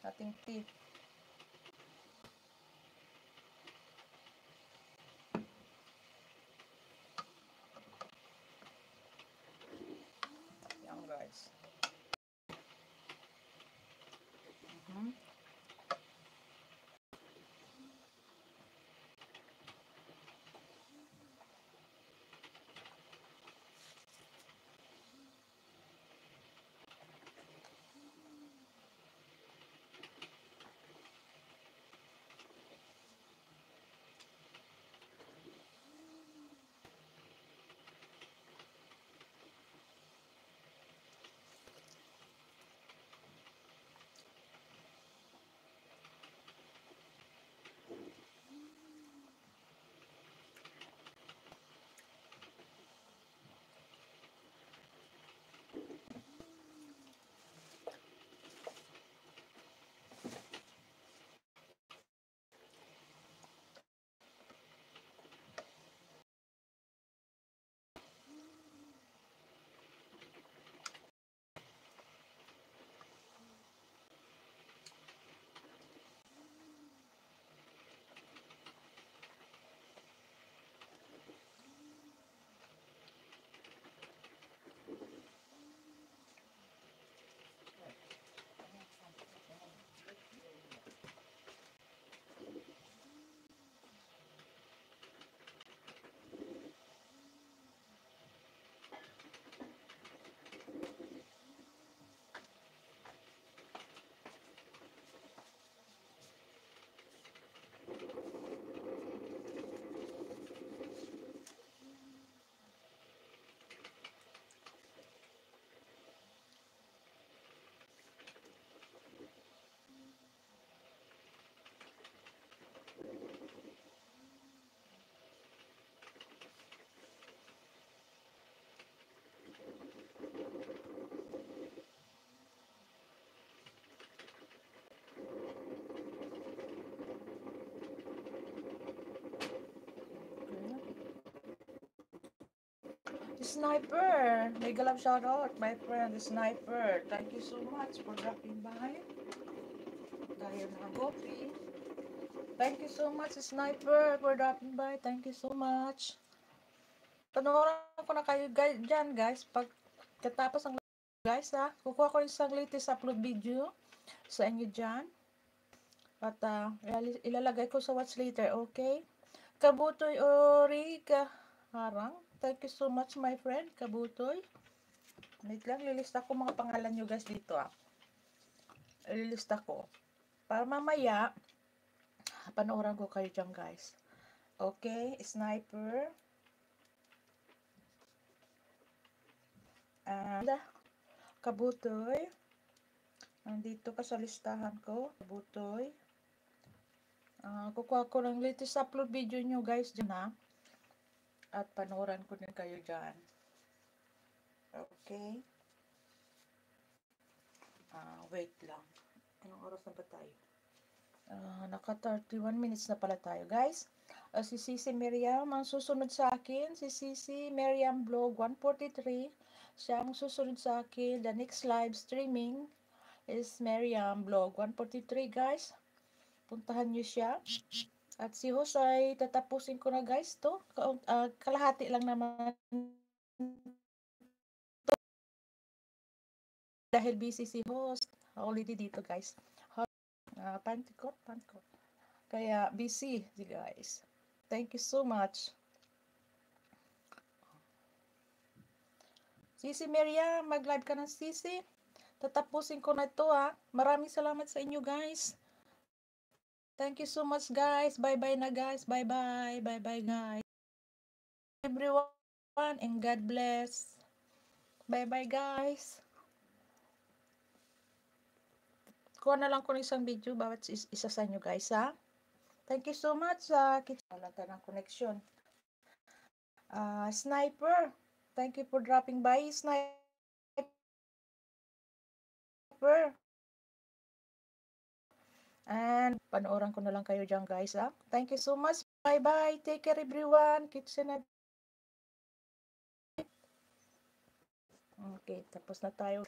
ating tea. Yan guys. Sniper, mega love shout out, my friend, the Sniper. Thank you so much for dropping by. Dahil na coffee. Thank you so much, Sniper, for dropping by. Thank you so much. Panoorin ko na kayo dyan, guys. Pagkatapos ng guys, ha. Kukuha ko isang latest upload video sa inyo dyan. At ilalagay ko sa watch later, okay? Kabutoy Origa Harang. Thank you so much, my friend. Kabutoy. Wait lang, lilista ko mga pangalan nyo guys dito Lilista ko. Para mamaya, panooran ko kayo dyan guys. Okay, Sniper. And, Kabutoy. Nandito ka sa listahan ko. Kabutoy. Kukuha ko ng latest upload video nyo guys dyan ha. At panooran ko din kayo dyan. Okay. Wait lang. Anong oras na ba tayo? Naka 31 minutes na pala tayo, guys. Si Sisi Miriam ang susunod sa akin. Si Sisi Miriam Vlog 143. Siya ang susunod sa akin. The next live streaming is Miriam Vlog 143, guys. Puntahan nyo siya. At si host ay tatapusin ko na guys to. Kalahati lang naman to. Dahil busy si host. Already dito guys. Pantikot. Kaya busy si guys. Thank you so much. Sisi Miriam, mag-live ka ng Sisi. Tatapusin ko na ito Maraming salamat sa inyo guys. Thank you so much guys. Bye-bye na guys. Bye-bye. Bye-bye guys. Everyone and God bless. Bye-bye guys. Kuha na lang ko ng isang video bawat isa sa inyo guys Thank you so much wala ng connection. Sniper. Thank you for dropping by, Sniper. And panooran ko na lang kayo dyan guys Thank you so much. Bye bye. Take care everyone. Kitchen. Okay, tapos na tayo.